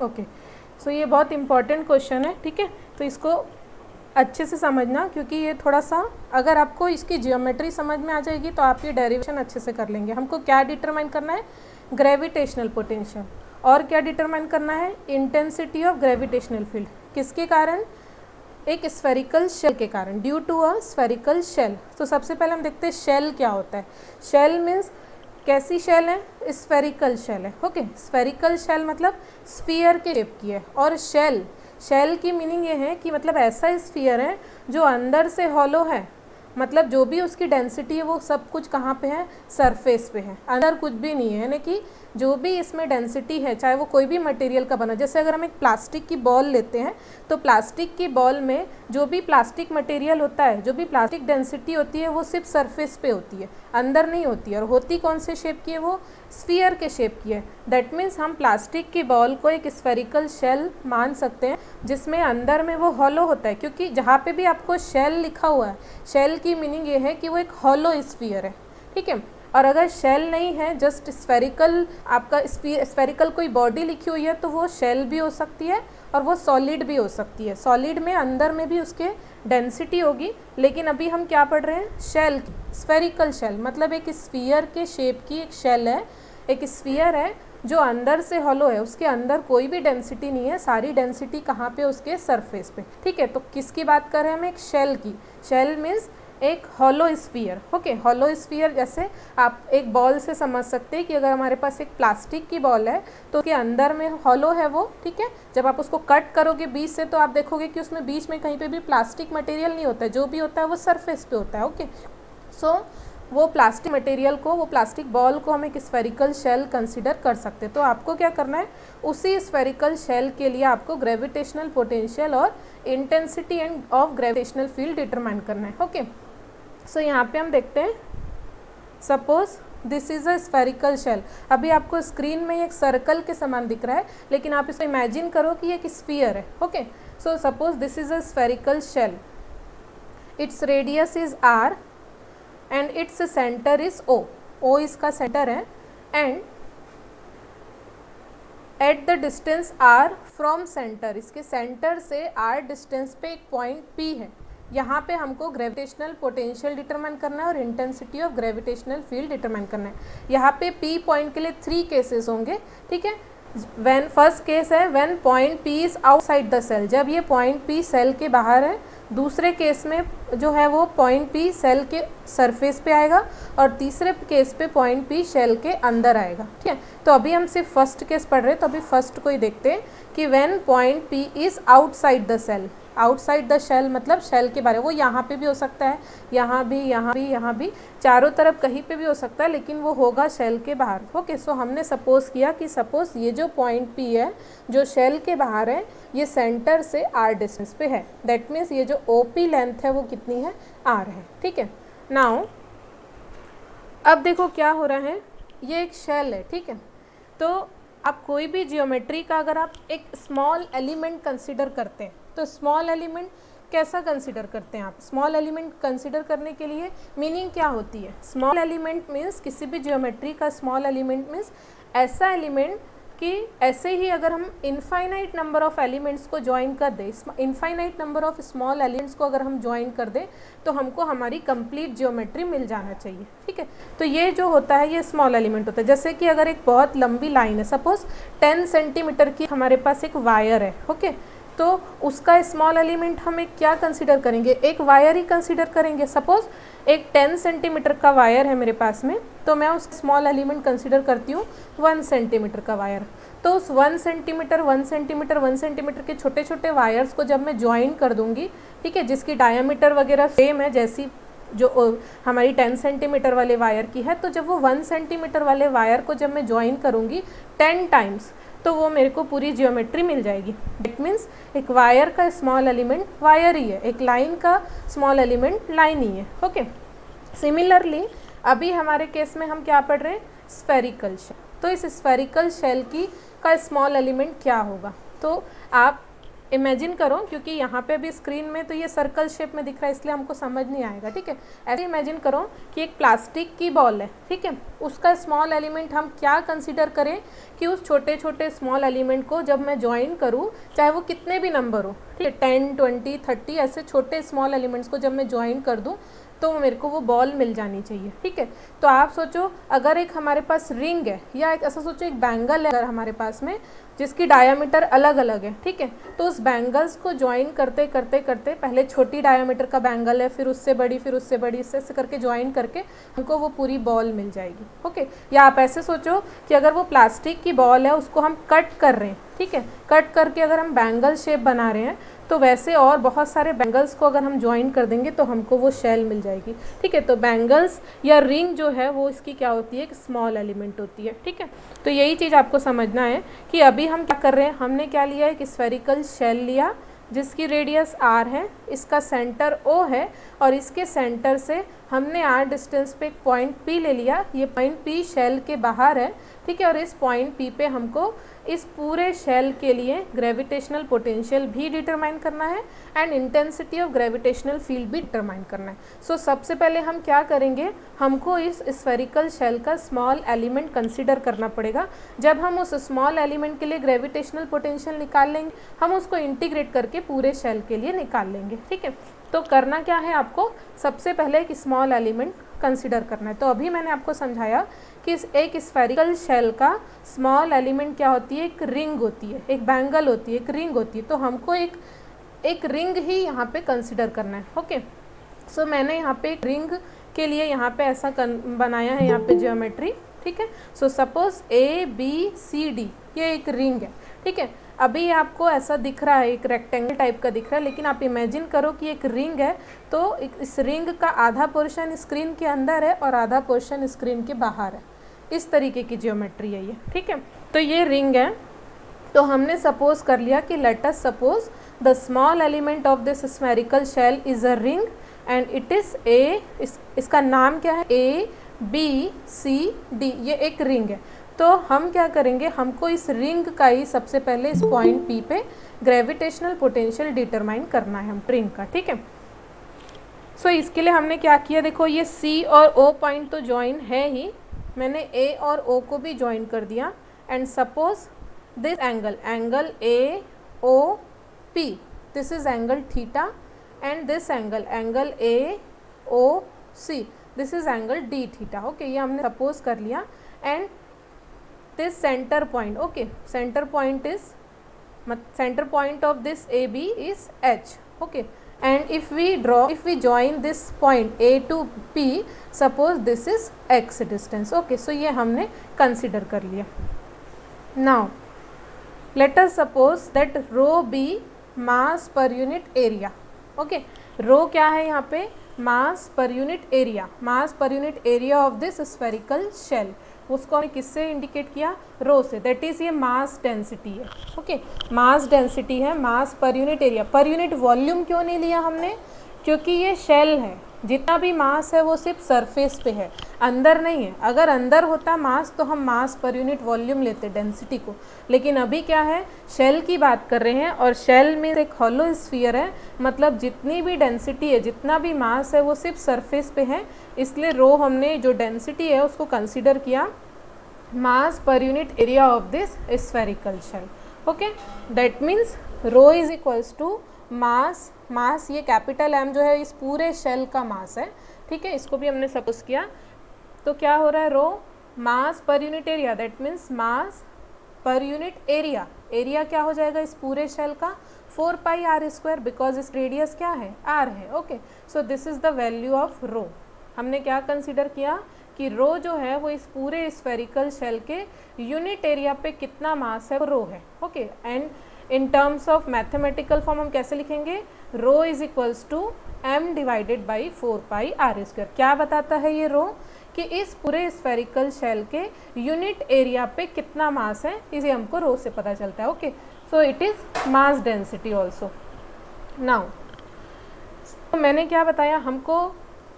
Okay, सो ये बहुत important question है, ठीक है। तो इसको अच्छे से समझना, क्योंकि ये थोड़ा सा, अगर आपको इसकी जियोमेट्री समझ में आ जाएगी तो आप ये डेरिवेशन अच्छे से कर लेंगे। हमको क्या डिटरमाइन करना है? Gravitational potential. और क्या डिटरमाइन करना है? Intensity of gravitational field. किसके कारण? एक स्फेरिकल शेल के कारण, due to a spherical shell. तो सबसे पहले हम देखते हैं शेल क्या होता है। शेल मीन्स कैसी शेल है? स्फेरिकल शेल है। ओके, स्फेरिकल शेल मतलब स्फीयर के शेप की है। और शेल की मीनिंग ये है कि मतलब ऐसा स्फीयर है जो अंदर से हॉलो है, मतलब जो भी उसकी डेंसिटी है वो सब कुछ कहाँ पे है? सरफेस पे है, अंदर कुछ भी नहीं है। यानी कि जो भी इसमें डेंसिटी है, चाहे वो कोई भी मटेरियल का बना, जैसे अगर हम एक प्लास्टिक की बॉल लेते हैं तो प्लास्टिक की बॉल में जो भी प्लास्टिक मटेरियल होता है, जो भी प्लास्टिक डेंसिटी होती है, वो सिर्फ सरफेस पे होती है, अंदर नहीं होती है। और होती कौन से शेप की है? वो स्फीयर के शेप की है। दैट मीन्स हम प्लास्टिक की बॉल को एक स्फेरिकल शेल मान सकते हैं, जिसमें अंदर में वो हॉलो होता है। क्योंकि जहाँ पे भी आपको शेल लिखा हुआ है, शेल की मीनिंग ये है कि वो एक हॉलो स्फीयर है, ठीक है। और अगर शेल नहीं है, जस्ट स्फेरिकल, आपका स्फेरिकल कोई बॉडी लिखी हुई है, तो वो शेल भी हो सकती है और वो सॉलिड भी हो सकती है। सॉलिड में अंदर में भी उसके डेंसिटी होगी, लेकिन अभी हम क्या पढ़ रहे हैं? शेल की, स्फेरिकल शेल मतलब एक स्फीयर के शेप की एक शेल है, एक स्फीयर है जो अंदर से हॉलो है, उसके अंदर कोई भी डेंसिटी नहीं है, सारी डेंसिटी कहाँ पे? उसके सरफेस पे, ठीक है। तो किसकी बात कर रहे हैं हम? एक शेल की। शेल मीन्स एक hollow sphere. Okay, hollow sphere जैसे आप एक बॉल से समझ सकते हैं कि अगर हमारे पास एक प्लास्टिक की बॉल है तो उसके अंदर में हॉलो है वो, ठीक है। जब आप उसको कट करोगे बीच से तो आप देखोगे कि उसमें बीच में कहीं पे भी प्लास्टिक मटेरियल नहीं होता है, जो भी होता है वो सरफेस पे होता है। ओके, सो वो प्लास्टिक मटेरियल को, वो प्लास्टिक बॉल को हम एक स्फेरिकल शेल कंसिडर कर सकते हैं। तो आपको क्या करना है? उसी स्फेरिकल शेल के लिए आपको ग्रेविटेशनल पोटेंशियल और intensity and of gravitational field determine करना है। ओके, सो यहाँ पे हम देखते हैं, suppose this is a spherical shell. अभी आपको स्क्रीन में एक सर्कल के समान दिख रहा है, लेकिन आप इसको इमेजिन करो कि एक स्फीयर है। Okay, so suppose this is a spherical shell, its radius is r and its centre is O। O इसका सेंटर है and at the distance r from centre, इसके सेंटर से r डिस्टेंस पे एक पॉइंट P है। यहाँ पे हमको ग्रेविटेशनल पोटेंशियल डिटरमाइन करना है और intensity of gravitational field determine करना है। यहाँ पे P पॉइंट के लिए 3 केसेस होंगे, ठीक है। व्हेन फर्स्ट केस है when point P is outside the shell, जब ये पॉइंट P सेल के बाहर है। दूसरे केस में जो है वो पॉइंट P सेल के सरफेस पे आएगा और तीसरे केस पे पॉइंट P सेल के अंदर आएगा, ठीक है। तो अभी हम सिर्फ फर्स्ट केस पढ़ रहे हैं, तो अभी फर्स्ट को ही देखते हैं कि when point P is outside the shell. Outside the shell मतलब शेल के बारे, वो यहाँ पे भी हो सकता है, यहाँ भी, यहाँ भी, यहाँ भी, चारों तरफ कहीं पे भी हो सकता है, लेकिन वो होगा शेल के बाहर। ओके, सो हमने सपोज किया कि सपोज ये जो पॉइंट P है जो शेल के बाहर है, ये सेंटर से r डिस्टेंस पे है। दैट मीन्स ये जो OP लेंथ है वो कितनी है? r है, ठीक है। नाउ अब देखो क्या हो रहा है, ये एक शेल है, ठीक है। तो आप कोई भी जियोमेट्री का अगर आप एक स्मॉल एलिमेंट कंसिडर करते हैं, तो स्मॉल एलिमेंट कैसा कंसिडर करते हैं आप? स्मॉल एलिमेंट कंसिडर करने के लिए मीनिंग क्या होती है? स्मॉल एलिमेंट मीन्स, किसी भी जियोमेट्री का स्मॉल एलिमेंट मीन्स ऐसा एलिमेंट कि ऐसे ही अगर हम इनफाइनाइट नंबर ऑफ एलिमेंट्स को ज्वाइन कर दें, infinite number of small elements को अगर हम ज्वाइन कर दें तो हमको हमारी कंप्लीट जियोमेट्री मिल जाना चाहिए, ठीक है। तो ये जो होता है ये स्मॉल एलिमेंट होता है। जैसे कि अगर एक बहुत लंबी लाइन है, सपोज 10 सेंटीमीटर की हमारे पास एक वायर है, ओके, तो उसका स्मॉल एलिमेंट हम एक क्या कंसिडर करेंगे? एक वायर ही कंसिडर करेंगे। सपोज एक 10 सेंटीमीटर का वायर है मेरे पास में, तो मैं उस स्मॉल एलिमेंट कंसिडर करती हूँ 1 सेंटीमीटर का वायर। तो उस 1 सेंटीमीटर 1 सेंटीमीटर 1 सेंटीमीटर के छोटे छोटे वायर्स को जब मैं ज्वाइन कर दूँगी, ठीक है, जिसकी डायमीटर वगैरह सेम है जैसी जो हमारी 10 सेंटीमीटर वाले वायर की है, तो जब वो 1 सेंटीमीटर वाले वायर को जब मैं ज्वाइन करूँगी 10 टाइम्स, तो वो मेरे को पूरी जियोमेट्री मिल जाएगी। दैट मीन्स एक वायर का स्मॉल एलिमेंट वायर ही है, एक लाइन का स्मॉल एलिमेंट लाइन ही है। ओके, सिमिलरली अभी हमारे केस में हम क्या पढ़ रहे हैं? Spherical shell. तो इस स्फेरिकल शेल की का स्मॉल एलिमेंट क्या होगा? तो आप इमेजिन करो, क्योंकि यहाँ पे भी स्क्रीन में तो ये सर्कल शेप में दिख रहा है इसलिए हमको समझ नहीं आएगा, ठीक है। ऐसे इमेजिन करो कि एक प्लास्टिक की बॉल है, ठीक है, उसका स्मॉल एलिमेंट हम क्या कंसीडर करें कि उस छोटे छोटे स्मॉल एलिमेंट को जब मैं ज्वाइन करूँ, चाहे वो कितने भी नंबर हो, ठीक है, 10, 20, 30 ऐसे छोटे स्मॉल एलिमेंट्स को जब मैं ज्वाइन कर दूँ तो मेरे को वो बॉल मिल जानी चाहिए, ठीक है। तो आप सोचो अगर एक हमारे पास रिंग है या एक ऐसा सोचो एक बैंगल है अगर हमारे पास में जिसकी डायामीटर अलग अलग है, ठीक है, तो उस बैंगल्स को ज्वाइन करते करते करते पहले छोटी डायामीटर का बैंगल है, फिर उससे बड़ी, फिर उससे बड़ी, इससे करके ज्वाइन करके हमको वो पूरी बॉल मिल जाएगी, ओके। या आप ऐसे सोचो कि अगर वो प्लास्टिक की बॉल है उसको हम कट कर रहे हैं, ठीक है, कट करके अगर हम बैंगल शेप बना रहे हैं तो वैसे और बहुत सारे बैंगल्स को अगर हम ज्वाइन कर देंगे तो हमको वो शेल मिल जाएगी, ठीक है। तो बैंगल्स या रिंग जो है वो इसकी क्या होती है, एक स्मॉल एलिमेंट होती है, ठीक है। तो यही चीज़ आपको समझना है कि अभी हम क्या कर रहे हैं, हमने क्या लिया, एक स्फेरिकल शेल लिया जिसकी रेडियस r है, इसका सेंटर O है और इसके सेंटर से हमने r डिस्टेंस पे एक पॉइंट P ले लिया, ये पॉइंट P शेल के बाहर है, ठीक है, और इस पॉइंट P पे हमको इस पूरे शेल के लिए ग्रेविटेशनल पोटेंशियल भी डिटरमाइन करना है and intensity of gravitational field भी डिटरमाइन करना है। सो सबसे पहले हम क्या करेंगे, हमको इस स्फेरिकल शेल का स्मॉल एलिमेंट कंसीडर करना पड़ेगा। जब हम उस स्मॉल एलिमेंट के लिए ग्रेविटेशनल पोटेंशियल निकाल लेंगे, हम उसको इंटीग्रेट करके पूरे शेल के लिए निकाल लेंगे, ठीक है। तो करना क्या है, आपको सबसे पहले एक स्मॉल एलिमेंट कंसीडर करना है। तो अभी मैंने आपको समझाया कि एक स्फेरिकल शेल का स्मॉल एलिमेंट क्या होती है, एक रिंग होती है, एक बैंगल होती है, एक रिंग होती है। तो हमको एक रिंग ही यहाँ पे कंसीडर करना है, ओके। सो मैंने यहाँ पे एक रिंग के लिए यहाँ पे ऐसा बनाया है, यहाँ पे ज्योमेट्री, ठीक है। सो सपोज ABCD ये एक रिंग है, ठीक है। अभी आपको ऐसा दिख रहा है, एक रेक्टेंगल टाइप का दिख रहा है, लेकिन आप इमेजिन करो कि एक रिंग है, तो इस रिंग का आधा पोर्शन स्क्रीन के अंदर है और आधा पोर्शन स्क्रीन के बाहर है। इस तरीके की ज्योमेट्री है ये, ठीक है। तो ये रिंग है, तो हमने सपोज कर लिया कि let us suppose the small element of this spherical shell is a ring and it is इसका नाम क्या है, ABCD, ये एक रिंग है। तो हम क्या करेंगे, हमको इस रिंग का ही सबसे पहले इस पॉइंट P पे ग्रेविटेशनल पोटेंशियल डिटरमाइन करना है हम रिंग का, ठीक है। सो इसके लिए हमने क्या किया, देखो ये C और O पॉइंट तो ज्वाइन है ही, मैंने A और O को भी ज्वाइन कर दिया and suppose this angle AOP, this is angle theta and this angle AOC, this is angle D theta, okay. ये हमने सपोज कर लिया and this center point, okay, center point of this AB is H, okay, and if we join this point A to P, suppose this is X distance, okay, so ये हमने consider कर लिया। now let us suppose that rho be mass per unit area, okay, rho क्या है यहाँ पे, mass per unit area of this spherical shell, उसको हमने किससे इंडिकेट किया, रो से, दैट इज़ ये मास डेंसिटी है, ओके, मास डेंसिटी है, mass per unit area. Per unit volume क्यों नहीं लिया हमने, क्योंकि ये शेल है, जितना भी मास है वो सिर्फ सरफेस पे है, अंदर नहीं है। अगर अंदर होता मास तो हम मास पर यूनिट वॉल्यूम लेते डेंसिटी को, लेकिन अभी क्या है, शेल की बात कर रहे हैं और शेल में एक हॉलो स्फीयर है, मतलब जितनी भी डेंसिटी है, जितना भी मास है वो सिर्फ सरफेस पे है, इसलिए रो हमने जो डेंसिटी है उसको कंसीडर किया mass per unit area of this spherical shell, okay. That means rho is equals to mass ये कैपिटल M जो है इस पूरे शेल का मास है, ठीक है, इसको भी हमने सपोज किया। तो क्या हो रहा है, rho mass per unit area, that means mass per unit area क्या हो जाएगा इस पूरे शेल का, 4 पाई r², बिकॉज इस रेडियस क्या है, r है, okay. So this is the value of rho. हमने क्या कंसीडर किया कि रो जो है वो इस पूरे स्फेरिकल शेल के यूनिट एरिया पे कितना मास है वो रो है, okay. And in terms of mathematical form हम कैसे लिखेंगे, rho is equals to m divided by 4 pi r²। क्या बताता है ये रो, कि इस पूरे स्फेरिकल शेल के यूनिट एरिया पे कितना मास है, इसे हमको रो से पता चलता है, okay. So it is mass density also. Now मैंने क्या बताया,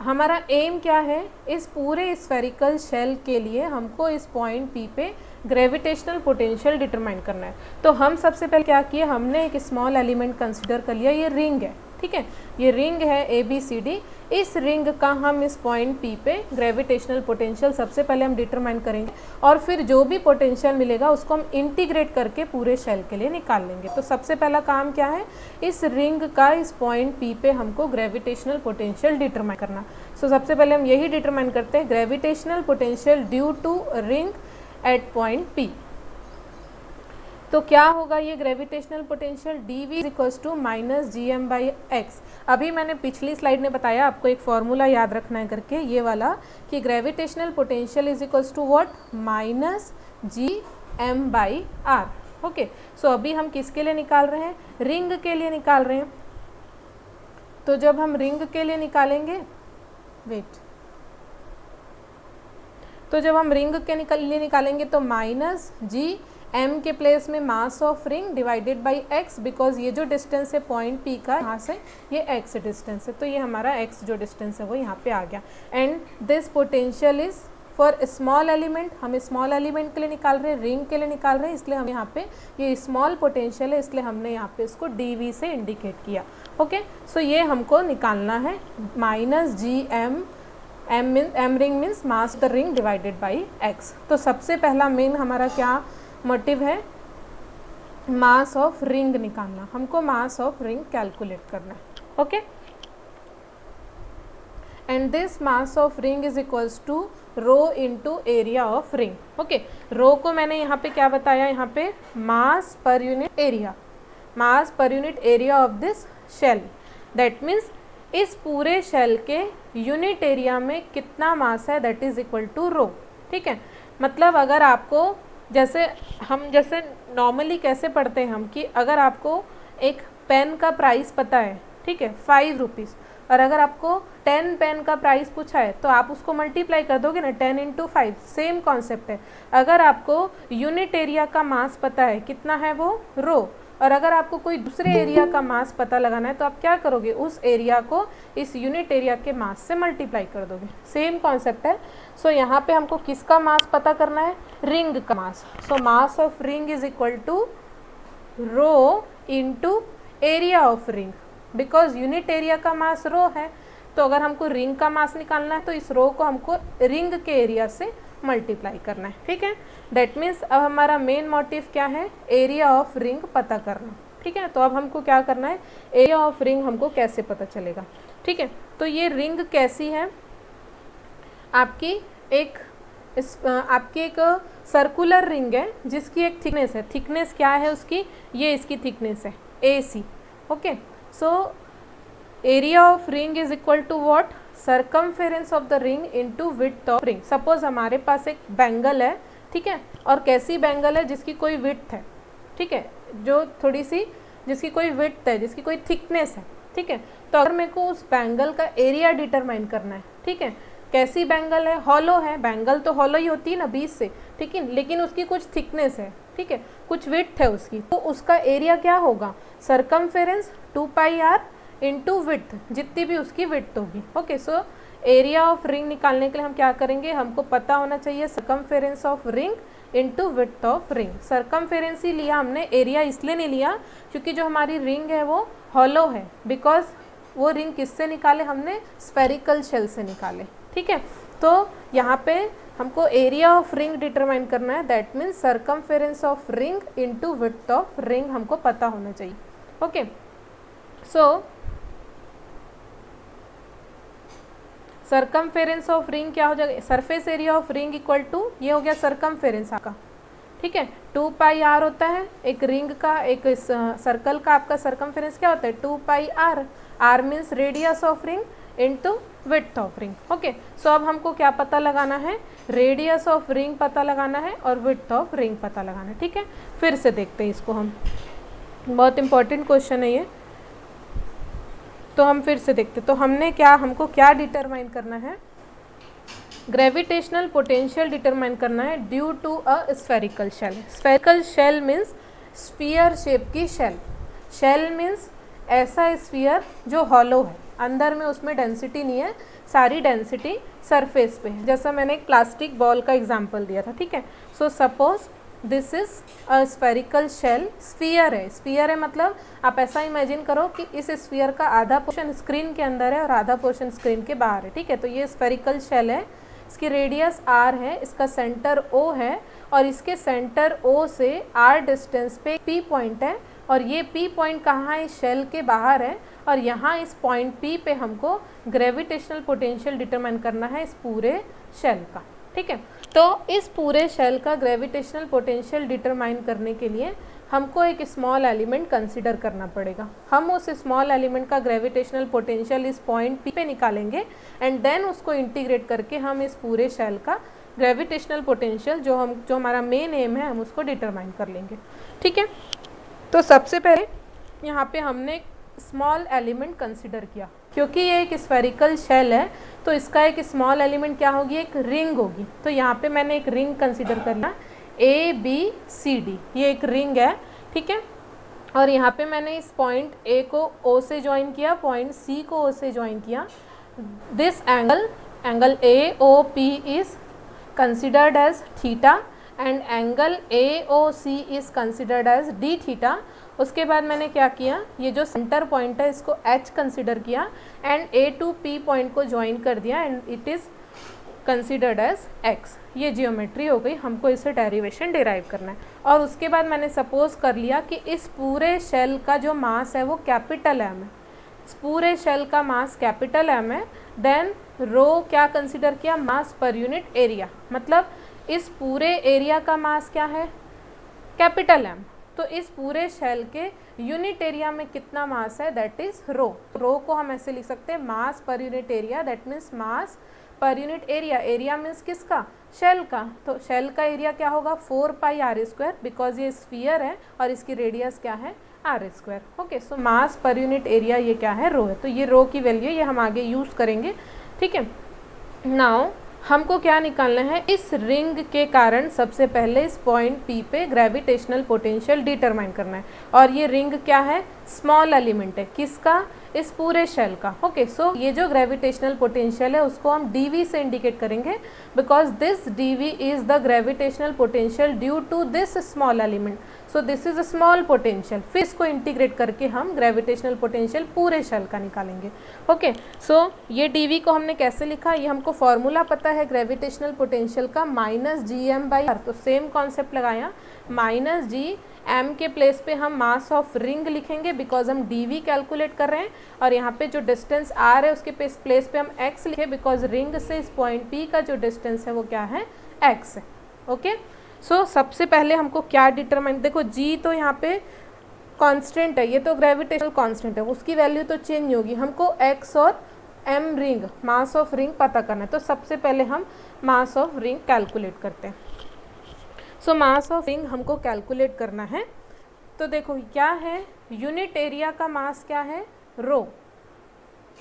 हमारा एम क्या है, इस पूरे स्फेरिकल शेल के लिए हमको इस पॉइंट पी पे ग्रेविटेशनल पोटेंशियल डिटरमाइन करना है। तो हम सबसे पहले क्या किए, हमने एक स्मॉल एलिमेंट कंसिडर कर लिया, ये रिंग है, ठीक है, ये रिंग है ABCD। इस रिंग का हम इस पॉइंट P पे ग्रेविटेशनल पोटेंशियल सबसे पहले हम डिटरमाइन करेंगे और फिर जो भी पोटेंशियल मिलेगा उसको हम इंटीग्रेट करके पूरे शेल के लिए निकाल लेंगे। तो सबसे पहला काम क्या है, इस रिंग का इस पॉइंट P पे हमको ग्रेविटेशनल पोटेंशियल डिटरमाइन करना। सो सबसे पहले हम यही डिटरमाइन करते हैं, gravitational potential due to ring at point P। तो क्या होगा ये gravitational potential, dV equals to minus GM/x। अभी मैंने पिछली स्लाइड में बताया, आपको एक फॉर्मूला याद रखना है करके, ये वाला कि gravitational potential is equals to what, minus GM/r। Okay, so अभी हम किसके लिए निकाल रहे हैं, रिंग के लिए निकाल रहे हैं। तो जब हम रिंग के लिए निकालेंगे, तो जब हम रिंग के लिए निकालेंगे तो माइनस GM के प्लेस में मास of ring divided by x, because ये जो डिस्टेंस है पॉइंट P का यहाँ से ये x डिस्टेंस है, तो ये हमारा x जो डिस्टेंस है वो यहाँ पे आ गया। And this potential is for small element, हम स्मॉल एलिमेंट के लिए निकाल रहे हैं, रिंग के लिए निकाल रहे हैं, इसलिए हम यहाँ पे ये स्मॉल पोटेंशियल है, इसलिए हमने यहाँ पे इसको dV से इंडिकेट किया। ओके, सो ये हमको निकालना है minus GM, m ring means mass the ring divided by x। तो सबसे पहला मेन हमारा क्या मोटिव है, मास ऑफ रिंग निकालना, हमको मास ऑफ रिंग कैलकुलेट करना है। Okay, and this mass of ring is equals to rho into area of ring. Okay, rho को मैंने यहाँ पे क्या बताया, यहाँ पे मास per unit area, mass per unit area of this shell. That means इस पूरे शेल के यूनिट एरिया में कितना मास है, दैट इज इक्वल टू रो। ठीक है, मतलब अगर आपको जैसे नॉर्मली कैसे पढ़ते हैं हम कि अगर आपको एक पेन का प्राइस पता है, ठीक है, 5 रुपीज़, और अगर आपको 10 पेन का प्राइस पूछा है तो आप उसको मल्टीप्लाई कर दोगे ना, 10 इंटू 5, सेम कॉन्सेप्ट है। अगर आपको यूनिट एरिया का मास पता है, कितना है वो, रो, और अगर आपको कोई दूसरे एरिया का मास पता लगाना है तो आप क्या करोगे, उस एरिया को इस यूनिट एरिया के मास से मल्टीप्लाई कर दोगे, सेम कॉन्सेप्ट है। सो यहाँ पे हमको किसका मास पता करना है, रिंग का mass. So mass of ring is equal to rho into area of ring, because unit area का मास रो है, तो अगर हमको रिंग का मास निकालना है तो इस रो को हमको रिंग के एरिया से मल्टीप्लाई करना है। ठीक है, दैट मीन्स अब हमारा मेन मोटिव क्या है, एरिया ऑफ रिंग पता करना। ठीक है, तो अब हमको क्या करना है, एरिया ऑफ रिंग हमको कैसे पता चलेगा। ठीक है, तो ये रिंग कैसी है, आपकी एक सर्कुलर रिंग है जिसकी एक थिकनेस है, थिकनेस क्या है उसकी, ये इसकी थिकनेस है AC। Okay, so area of ring is equal to what, circumference of the ring into width of ring. Suppose हमारे पास एक बैंगल है, ठीक है, और कैसी बैंगल है, जिसकी कोई विड्थ है, ठीक है, जो थोड़ी सी जिसकी कोई विड्थ है, जिसकी कोई थिकनेस है। ठीक है, तो अगर मेरे को उस बैंगल का एरिया डिटरमाइन करना है, ठीक है, कैसी बैंगल है, हॉलो है, बैंगल तो हॉलो ही होती है ना बीच से, ठीक है, लेकिन उसकी कुछ थिकनेस है, ठीक है, कुछ विड्थ है उसकी, तो उसका एरिया क्या होगा, सर्कमफेरेंस 2πr इंटू विड्थ, जितनी भी उसकी विड्थ होगी। Okay, so area of ring निकालने के लिए हम क्या करेंगे, हमको पता होना चाहिए circumference of ring into width of ring. Circumference ही लिया हमने, एरिया इसलिए नहीं लिया क्योंकि जो हमारी रिंग है वो हॉलो है, बिकॉज वो रिंग किससे निकाले हमने, स्फेरिकल शेल से निकाले। ठीक है, तो यहाँ पे हमको एरिया ऑफ रिंग डिटरमाइन करना है, that means circumference of ring into width of ring हमको पता होना चाहिए। Okay, so circumference of ring क्या हो जाएगा, surface area of ring equal to, ये हो गया सर्कमफेरेंस आपका, ठीक है, 2πr होता है एक रिंग का, एक सर्कल का आपका सर्कमफेरेंस क्या होता है, 2πr, r means radius of ring into width of ring. Okay, so अब हमको क्या पता लगाना है, रेडियस ऑफ रिंग पता लगाना है और विड्थ ऑफ रिंग पता लगाना है। ठीक है, फिर से देखते हैं इसको हम, बहुत इंपॉर्टेंट क्वेश्चन है ये, तो हम फिर से देखते। तो हमको क्या डिटरमाइन करना है, ग्रेविटेशनल पोटेंशियल डिटरमाइन करना है due to a spherical shell. Spherical shell means sphere shape की शेल, शेल मीन्स ऐसा स्फीयर जो हॉलो है, अंदर में उसमें डेंसिटी नहीं है, सारी डेंसिटी सरफेस पे है, जैसा मैंने एक प्लास्टिक बॉल का एग्जांपल दिया था, ठीक है। So suppose this is a spherical shell, sphere है, स्फीयर है मतलब आप ऐसा इमेजिन करो कि इस स्फीयर का आधा पोर्शन स्क्रीन के अंदर है और आधा पोर्शन स्क्रीन के बाहर है, ठीक है। तो ये स्फेरिकल शेल है, इसकी रेडियस r है, इसका सेंटर O है और इसके सेंटर O से r डिस्टेंस पे P पॉइंट है और ये P पॉइंट कहाँ है, शेल के बाहर है और यहाँ इस पॉइंट P पे हमको ग्रेविटेशनल पोटेंशियल डिटरमाइन करना है इस पूरे शेल का, ठीक है। तो इस पूरे शेल का ग्रेविटेशनल पोटेंशियल डिटरमाइन करने के लिए हमको एक स्मॉल एलिमेंट कंसीडर करना पड़ेगा। हम उस स्मॉल एलिमेंट का ग्रेविटेशनल पोटेंशियल इस पॉइंट P पे निकालेंगे एंड देन उसको इंटीग्रेट करके हम इस पूरे शेल का ग्रेविटेशनल पोटेंशियल जो हमारा मेन एम है हम उसको डिटरमाइन कर लेंगे, ठीक है। तो सबसे पहले यहाँ पे हमने स्मॉल एलिमेंट कंसिडर किया, क्योंकि ये एक स्फेरिकल शेल है तो इसका एक स्मॉल एलिमेंट क्या होगी, एक रिंग होगी। तो यहाँ पे मैंने एक रिंग कंसिडर करना, ABCD, ये एक रिंग है, ठीक है। और यहाँ पे मैंने इस पॉइंट A को O से ज्वाइन किया, पॉइंट C को O से ज्वाइन किया। This angle AOP is considered as theta and angle AOC is considered as D theta. उसके बाद मैंने क्या किया, ये जो सेंटर पॉइंट है इसको H कंसिडर किया and A to P point को ज्वाइन कर दिया and it is considered as x। ये जियोमेट्री हो गई, हमको इसे डेरिवेशन डिराइव करना है। और उसके बाद मैंने सपोज कर लिया कि इस पूरे शेल का जो मास है वो कैपिटल M है, इस पूरे शेल का मास कैपिटल M है। देन रो क्या कंसिडर किया, मास पर यूनिट एरिया, मतलब इस पूरे एरिया का मास क्या है, कैपिटल M। तो इस पूरे शेल के यूनिट एरिया में कितना मास है, दैट इज रो। रो को हम ऐसे लिख सकते हैं mass per unit area, that means mass per unit area. Area means किसका, शेल का। तो शेल का एरिया क्या होगा, 4 पाई r स्क्वायर, बिकॉज ये स्फीयर है और इसकी रेडियस क्या है, r square. Okay, so mass per unit area ये क्या है, रो है। तो ये रो की वैल्यू ये हम आगे यूज़ करेंगे, ठीक है। नाउ हमको क्या निकालना है, इस रिंग के कारण सबसे पहले इस पॉइंट P पे ग्रेविटेशनल पोटेंशियल डिटरमाइन करना है। और ये रिंग क्या है, स्मॉल एलिमेंट है, किसका, इस पूरे शेल का। ओके, सो ये जो ग्रेविटेशनल पोटेंशियल है उसको हम dv से इंडिकेट करेंगे, because this dv is the gravitational potential due to this small element. So this is a small potential. फिर इसको इंटीग्रेट करके हम ग्रेविटेशनल पोटेंशियल पूरे शेल का निकालेंगे। ओके, सो ये dv को हमने कैसे लिखा, ये हमको फॉर्मूला पता है ग्रेविटेशनल पोटेंशियल का, -gm/r। तो सेम कॉन्सेप्ट लगाया, -g, m के प्लेस पे हम मास ऑफ रिंग लिखेंगे बिकॉज हम dv कैलकुलेट कर रहे हैं, और यहाँ पे जो डिस्टेंस r है उसके प्लेस पे हम x लिखे बिकॉज रिंग से इस पॉइंट P का जो डिस्टेंस है वो क्या है, x है। ओके, सो सबसे पहले हमको क्या डिटरमाइन, देखो g तो यहाँ पे कांस्टेंट है, ये तो ग्रेविटेशनल कांस्टेंट है, उसकी वैल्यू तो चेंज नहीं होगी। हमको x और m ring, mass of ring पता करना है। तो सबसे पहले हम मास ऑफ रिंग कैलकुलेट करते हैं। सो मास ऑफ रिंग हमको कैलकुलेट करना है। तो देखो क्या है, यूनिट एरिया का मास क्या है, रो।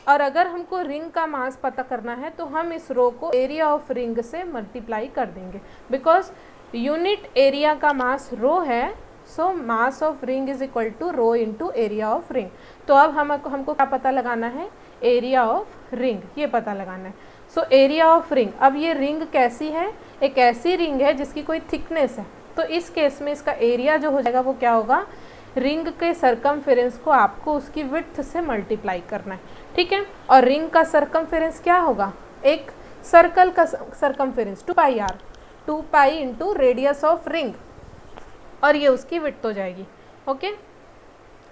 और अगर हमको रिंग का मास पता करना है तो हम इस रो को एरिया ऑफ रिंग से मल्टीप्लाई कर देंगे, बिकॉज यूनिट एरिया का मास रो है। So mass of ring is equal to rho into area of ring. तो अब हमको क्या पता लगाना है, एरिया ऑफ रिंग, ये पता लगाना है। सो एरिया ऑफ रिंग, अब ये रिंग कैसी है, एक ऐसी रिंग है जिसकी कोई थिकनेस है। तो इस केस में इसका एरिया जो हो जाएगा वो क्या होगा, रिंग के सरकमफेरेंस को आपको उसकी विड्थ से मल्टीप्लाई करना है, ठीक है। और रिंग का सरकमफेरेंस क्या होगा, एक सर्कल का circumference 2πr, 2π into radius of ring, और ये उसकी विड्थ हो जाएगी। ओके,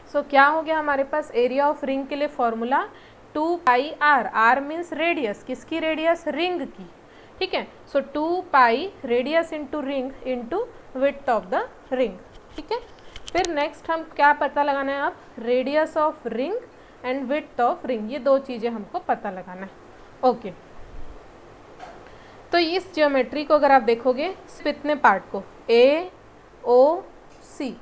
सो क्या हो गया हमारे पास, एरिया ऑफ रिंग के लिए formula 2πr, r means radius, किसकी रेडियस, रिंग की, ठीक है। So 2π radius into ring into width of the ring, ठीक है। फिर नेक्स्ट हम क्या पता लगाना है, अब radius of ring and width of ring, ये दो चीज़ें हमको पता लगाना है। ओके, तो इस ज्योमेट्री को अगर आप देखोगे इतने पार्ट को AOC,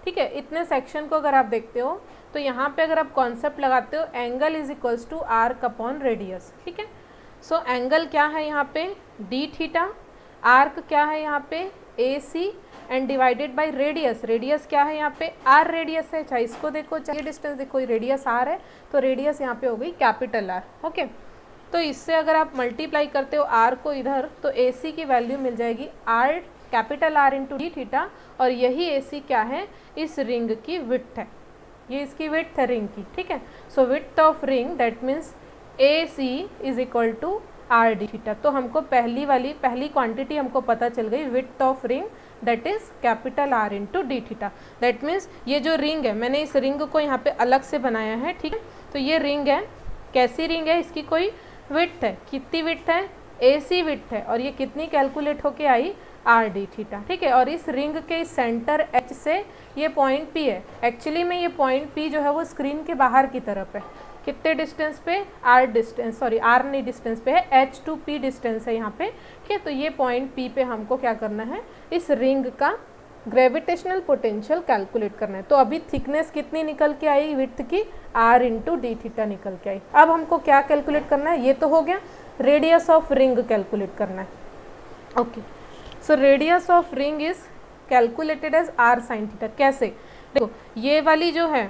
ठीक है, इतने सेक्शन को अगर आप देखते हो तो यहाँ पे अगर आप कॉन्सेप्ट लगाते हो angle is equals to arc upon radius, ठीक है। सो एंगल क्या है यहाँ पे, d थीटा, आर्क क्या है यहाँ पे, AC, and divided by radius, radius क्या है यहाँ पे, r रेडियस है, चाहे इसको देखो चाहे डिस्टेंस देखो, रेडियस r है तो रेडियस यहाँ पे हो गई कैपिटल R। ओके, तो इससे अगर आप मल्टीप्लाई करते हो आर को इधर, तो ए सी की वैल्यू मिल जाएगी R, capital R into D theta, और यही ए सी क्या है, इस रिंग की विड्थ है, ये इसकी विड्थ है रिंग की, ठीक है। So width of ring that means A C is equal to R D theta. तो हमको पहली क्वांटिटी हमको पता चल गई, width of ring that is capital R into D theta. That means ये जो रिंग है, मैंने इस रिंग को यहाँ पे अलग से बनाया है, ठीक है। तो ये रिंग है, कैसी रिंग है, इसकी कोई विड्थ है, कितनी विड्थ है, ए सी विड्थ है, और ये कितनी कैलकुलेट होके आई, आर डी थीटा, ठीक है। और इस रिंग के सेंटर एच से ये पॉइंट पी है, एक्चुअली में ये पॉइंट पी जो है वो स्क्रीन के बाहर की तरफ है, कितने डिस्टेंस पे, आर डिस्टेंस, सॉरी आर नहीं डिस्टेंस पे है, एच टू पी डिस्टेंस है यहाँ पे, ठीक है। तो ये पॉइंट पी पे हमको क्या करना है, इस रिंग का ग्रेविटेशनल पोटेंशियल कैलकुलेट करना है। तो अभी थिकनेस कितनी निकल के आई विड्थ की, आर इंटू डी थीटा निकल के आई। अब हमको क्या कैलकुलेट करना है, ये तो हो गया, रेडियस ऑफ रिंग कैलकुलेट करना है। Okay, so radius of ring is calculated as R sine theta. कैसे, देखो ये वाली जो है,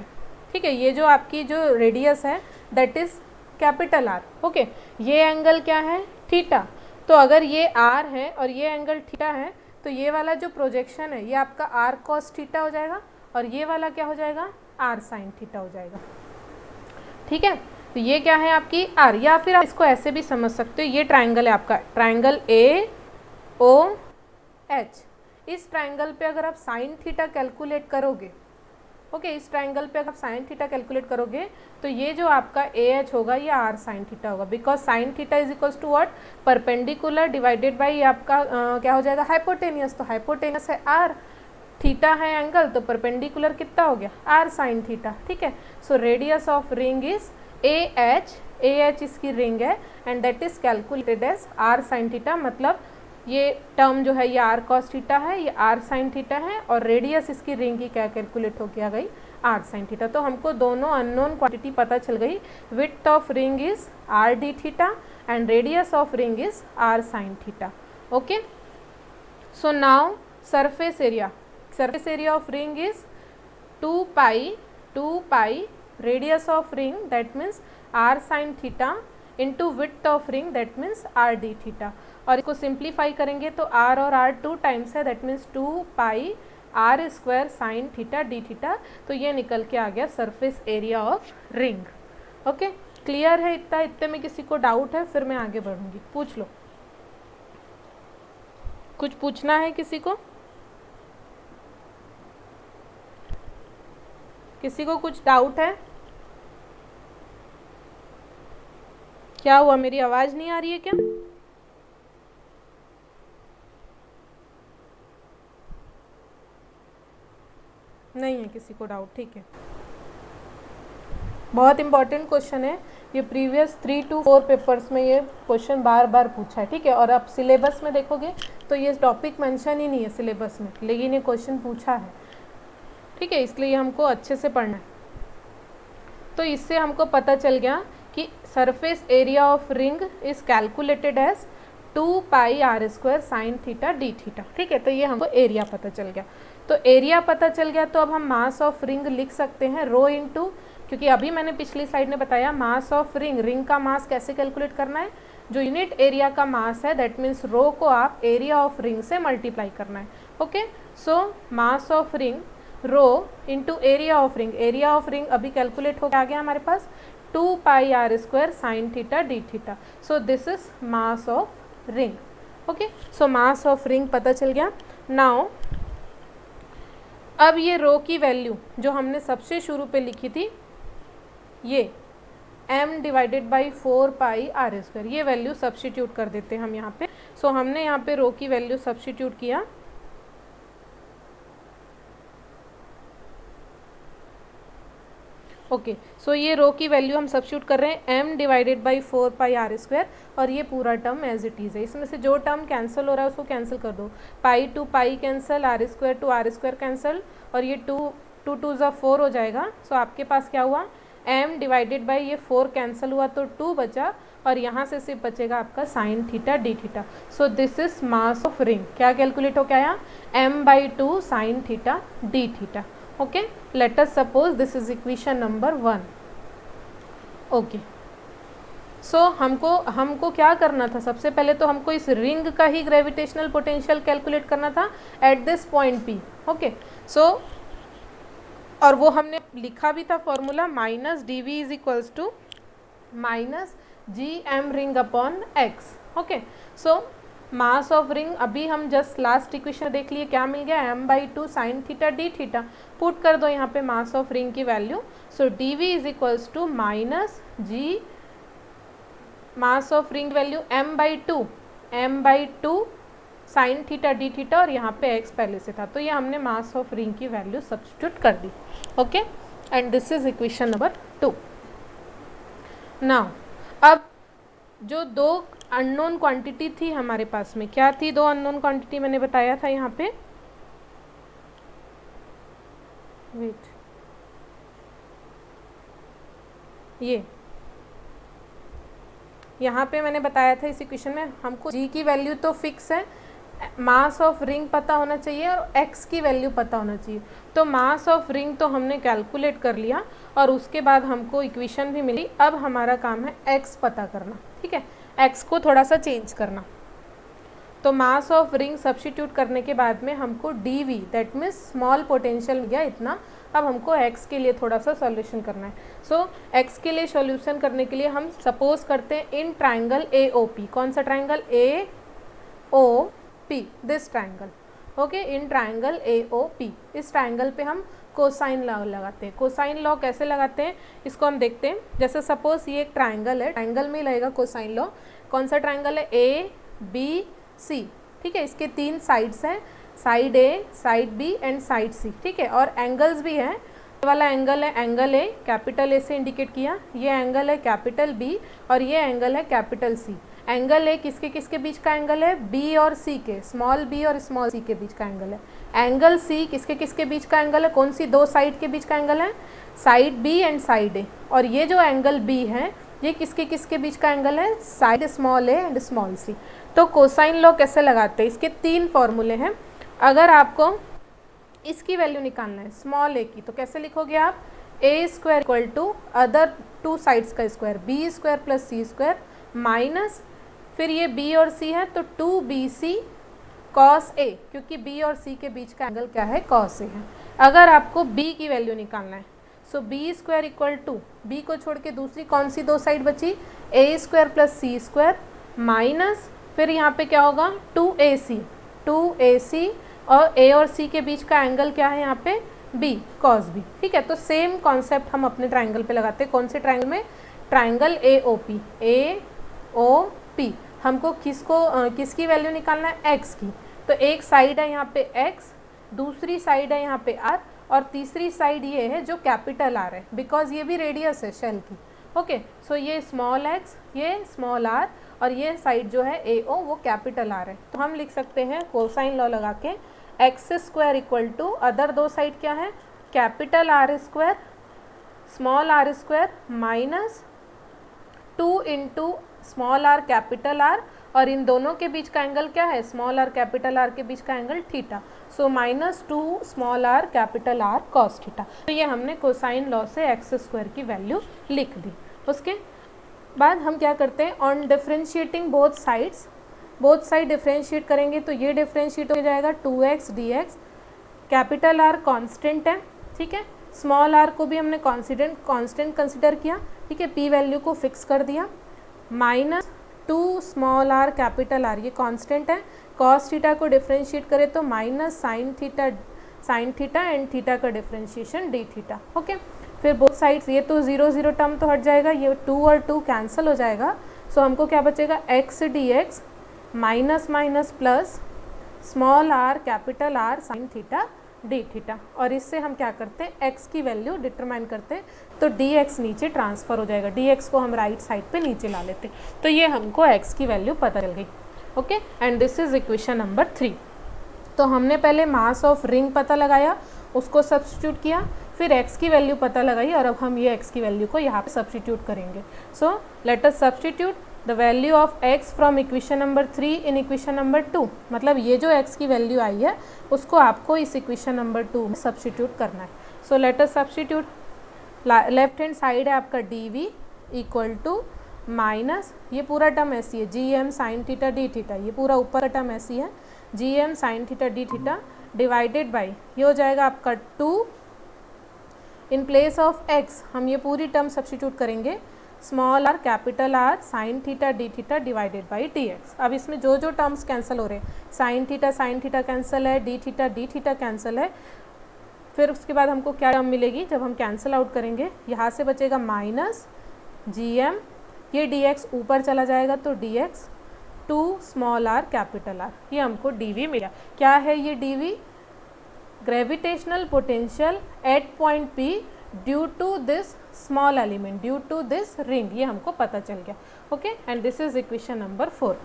ठीक है, ये जो आपकी जो रेडियस है that is capital are, okay. ये एंगल क्या है, थीटा। तो अगर ये आर है और ये एंगल थीटा है, तो ये वाला जो प्रोजेक्शन है ये आपका आर कॉस थीटा हो जाएगा, और ये वाला क्या हो जाएगा, आर साइन थीटा हो जाएगा, ठीक है। तो ये क्या है आपकी आर, या फिर आप इसको ऐसे भी समझ सकते हो, ये ट्राइंगल है आपका, ट्राइंगल ए ओ एच। इस ट्राइंगल पे अगर आप साइन थीटा कैलकुलेट करोगे, ओके, इस ट्राइंगल पे अगर आप साइन थीटा कैलकुलेट करोगे, तो ये जो आपका ए एच होगा ये आर साइन थीटा होगा, because sine theta is equals to what, perpendicular divided by आपका क्या हो जाएगा, हाइपोटेनियस। तो हाइपोटेनियस है आर, थीटा है एंगल, तो परपेंडिकुलर कितना हो गया, आर साइन थीटा, ठीक है। So radius of ring is A H इसकी रिंग है, and that is calculated as R sine theta. मतलब ये टर्म जो है ये आर कॉस थीटा है, ये आर साइन थीटा है, और रेडियस इसकी रिंग की क्या कैलकुलेट हो गया गई, आर साइन थीटा। तो हमको दोनों अननोन क्वांटिटी पता चल गई, width of ring is R D theta and radius of ring is R sine theta, okay. So now surface area of ring is 2 pi radius of ring that means R sine theta into width of ring that means R D theta. और इसको simplify करेंगे तो R और R 2 times है, that means 2 pi R square sine theta D theta. तो ये निकल के आ गया surface area of ring, okay. Clear है इतना, इतने में किसी को डाउट है, फिर मैं आगे बढ़ूंगी, पूछ लो, कुछ पूछना है किसी को, किसी को कुछ डाउट है, क्या हुआ, मेरी आवाज नहीं आ रही है क्या? नहीं है किसी को डाउट, ठीक है। बहुत इंपॉर्टेंट क्वेश्चन है ये, प्रीवियस 3 to 4 पेपर्स में ये क्वेश्चन बार बार पूछा है, ठीक है। और आप सिलेबस में देखोगे तो ये टॉपिक मेंशन ही नहीं है सिलेबस में, लेकिन ये क्वेश्चन पूछा है, ठीक है, इसलिए हमको अच्छे से पढ़ना है। तो इससे हमको पता चल गया कि surface area of ring is calculated as 2 pi R square sine theta D theta, ठीक है। तो ये हमको एरिया पता चल गया। तो एरिया पता चल गया तो अब हम मास ऑफ रिंग लिख सकते हैं रो इंटू, क्योंकि अभी मैंने पिछली स्लाइड में बताया मास ऑफ रिंग का मास कैसे कैलकुलेट करना है, जो यूनिट एरिया का मास है दैट मीन्स रो को आप एरिया ऑफ रिंग से मल्टीप्लाई करना है, okay. So mass of ring rho into area of ring अभी कैलकुलेट हो गया, आ गया हमारे पास 2 pi R square sine theta D theta. So this is mass of ring, okay. So mass of ring पता चल गया। नाउ अब ये रो की वैल्यू जो हमने सबसे शुरू पे लिखी थी, ये m divided by 4 pi R square, ये वैल्यू सब्स्टिट्यूट कर देते हैं हम यहाँ पे। सो हमने यहाँ पे रो की वैल्यू सब्स्टिट्यूट किया, ओके। सो ये रो की वैल्यू हम सब्स्टिट्यूट कर रहे हैं m divided by 4 pi R square, और ये पूरा टर्म एज इट इज़ है। इसमें से जो टर्म कैंसिल हो रहा है उसको कैंसिल कर दो, pi to pi cancel, R square to R square cancel, और ये 2 2 ज़ा 4 हो जाएगा। सो आपके पास क्या हुआ, m डिवाइडेड बाई ये 4 कैंसिल हुआ तो 2 बचा, और यहाँ से सिर्फ बचेगा आपका sign theta D theta. So this is mass of ring, क्या कैलकुलेट हो क्या आया, m/2 sine theta D theta, okay. Let us suppose this is equation number 1, okay. सो हमको क्या करना था, सबसे पहले तो हमको इस रिंग का ही ग्रेविटेशनल पोटेंशियल कैलकुलेट करना था at this point P. Okay, so और वो हमने लिखा भी था formula, minus D V is equals to minus G M ring upon X. Okay, so mass of ring अभी हम जस्ट लास्ट इक्वेशन देख लिए, क्या मिल गया, m/2 sine theta D theta. Put कर दो यहाँ पे मास ऑफ रिंग की value, so D V is equals to minus G mass of ring value m/2 sine theta D theta, और यहाँ पे x पहले से था, तो ये हमने मास ऑफ रिंग की वैल्यू सब्स्टिट्यूट कर दी। Okay, and this is equation number 2। Now अब जो दो अननोन क्वांटिटी थी हमारे पास में, क्या थी दो अननोन क्वांटिटी, मैंने बताया था यहाँ पे, वेट, ये यहाँ पे मैंने बताया था इस इक्वेशन में हमको g की वैल्यू तो फिक्स है, मास ऑफ रिंग पता होना चाहिए और x की वैल्यू पता होना चाहिए। तो मास ऑफ रिंग तो हमने कैलकुलेट कर लिया और उसके बाद हमको इक्वेशन भी मिली। अब हमारा काम है x पता करना, ठीक है, x को थोड़ा सा चेंज करना। तो मास ऑफ रिंग सब्स्टिट्यूट करने के बाद में हमको D V that means small potential मिल गया इतना। अब हमको x के लिए थोड़ा सा सॉल्यूशन करना है। सो x के लिए सॉल्यूशन करने के लिए हम सपोज करते हैं इन ट्राइंगल AOP, कौन सा triangle, AOP, this triangle. Okay, in triangle AOP, इस ट्राइंगल पे हम कोसाइन लॉ लगाते हैं। कोसाइन लॉ कैसे लगाते हैं इसको हम देखते हैं। जैसे सपोज ये एक ट्राइंगल है, ट्राइंगल में लगेगा कोसाइन लॉ। कौन सा ट्राइंगल है, ABC, ठीक है, इसके 3 साइड्स हैं, side A, side B and side C, ठीक है, और एंगल्स भी हैं। ये वाला एंगल है एंगल A, कैपिटल A से इंडिकेट किया, ये एंगल है कैपिटल B और ये एंगल है कैपिटल C। एंगल A किसके किसके बीच का एंगल है, B और C के, स्मॉल b और स्मॉल c के बीच का एंगल है। एंगल C किसके किसके बीच का एंगल है, कौन सी दो साइड के बीच का एंगल है, side B and side A। और ये जो एंगल B है ये किसके किसके बीच का एंगल है, side small a and small c। तो कोसाइन लॉ कैसे लगाते हैं, इसके 3 फॉर्मूले हैं। अगर आपको इसकी वैल्यू निकालना है स्मॉल a की, तो कैसे लिखोगे आप, a square equal to other 2 sides का square, b square plus c square minus, फिर ये b और c है तो 2bc cos a, क्योंकि b और c के बीच का एंगल क्या है, cos a है। अगर आपको b की वैल्यू निकालना है, so B square equal to, B को छोड़ के दूसरी कौन सी दो साइड बची, a square plus C square minus, फिर यहाँ पे क्या होगा 2ac और a और c के बीच का एंगल क्या है यहाँ पे, b cos b, ठीक है। तो सेम कॉन्सेप्ट हम अपने ट्राइंगल पे लगाते हैं। कौन से ट्राइंगल में, ट्राइंगल AOP। हमको किसकी वैल्यू निकालना है, x की। तो एक साइड है यहाँ पे x, दूसरी साइड है यहाँ पे r और तीसरी साइड ये है जो कैपिटल R है, बिकॉज ये भी रेडियस है शेल की। ओके, सो ये स्मॉल x, ये स्मॉल r और ये साइड जो है AO वो कैपिटल R है। तो हम लिख सकते हैं कोसाइन लॉ लगा के, X square equal to other दो साइड क्या है, capital R square small r square minus 2 into small r capital R, और इन दोनों के बीच का एंगल क्या है, स्मॉल r कैपिटल R के बीच का angle theta. So minus 2 small r capital R cos theta. तो ये हमने कोसाइन लॉ से एक्स स्क्वायर की वैल्यू लिख दी। उसके बाद हम क्या करते हैं, on differentiating both sides, both side differentiate करेंगे तो ये डिफ्रेंशिएट हो जाएगा 2x dx। Capital R constant है, ठीक है, स्मॉल r को भी हमने कांस्टेंट कंसिडर किया, ठीक है, p वैल्यू को फिक्स कर दिया, minus 2 small r capital R ये कांस्टेंट है। कॉस थीटा को डिफ्रेंशिएट करें तो minus sine theta and theta का डिफ्रेंशिएशन डी थीटा। ओके, फिर बोथ साइड्स, ये तो 0 टर्म तो हट जाएगा, ये 2 और 2 कैंसिल हो जाएगा। सो हमको क्या बचेगा, x dx minus minus plus small r capital R sign theta D theta. और इससे हम क्या करते हैं, x की वैल्यू डिटरमाइन करते हैं, तो dx नीचे ट्रांसफ़र हो जाएगा, dx को हम राइट साइड पे नीचे ला लेते हैं। तो ये हमको x की वैल्यू पता चल गई। Okay, and this is equation number 3। तो हमने पहले मास ऑफ रिंग पता लगाया, उसको सब्स्टिट्यूट किया, फिर x की वैल्यू पता लगाई, और अब हम ये x की वैल्यू को यहाँ पे सब्स्टिट्यूट करेंगे। So let us substitute the value of x from equation number 3 in equation number 2। मतलब ये जो x की वैल्यू आई है उसको आपको इस इक्वेशन नंबर 2 में सब्स्टिट्यूट करना है। So let us substitute, left hand side है आपका dv इक्वल टू माइनस ये पूरा टर्म ऐसी है G M sine theta D theta, ये पूरा ऊपर का टर्म ऐसी है G M sine theta D theta divided by ये हो जाएगा आपका 2 इन प्लेस ऑफ x हम ये पूरी टर्म सब्स्टिट्यूट करेंगे small R capital are sine theta D theta divided by D x. अब इसमें जो जो टर्म्स कैंसिल हो रहे हैं साइन थीटा कैंसिल है, डी थीटा कैंसिल है, फिर उसके बाद हमको क्या टर्म मिलेगी जब हम कैंसिल आउट करेंगे, यहाँ से बचेगा माइनस जी एम, ये डी एक्स ऊपर चला जाएगा तो D X 2 small R capital R, ये हमको डी वी मिला। क्या है ये D V? Gravitational potential at point P due to this small element, due to this ring, ये हमको पता चल गया। Okay, and this is equation number 4।